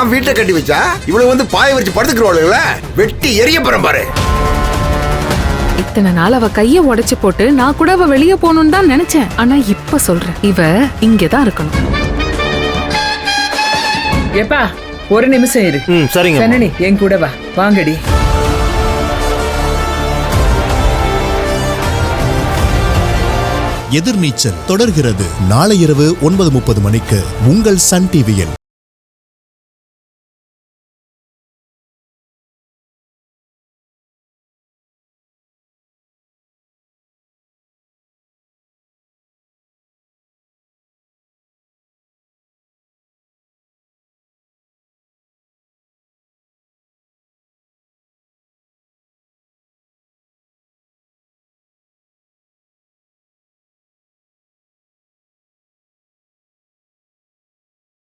தான் வீட்டை கட்டி வச்சா இவ்வளவு வந்து பாய வச்சு படுத்துக்கிறோம்ல, வெட்டி எரிய போறேன் பாரு. இத்தனை நாள் அவ கைய உடைச்சு போட்டு நான் கூட அவ வெளியே போகணும்னு தான் நினைச்சேன். ஆனா இப்ப சொல்றேன், இவ இங்கதான் இருக்கணும். ஏப்பா ஒரு நிமிஷம் இரு. சரிங்க. ஜனனி என் கூட வா, வாங்கடி. எதிர்நீச்சல் தொடர்கிறது நாளை இரவு 9:30 மணிக்கு உங்கள் சன் டிவியில்.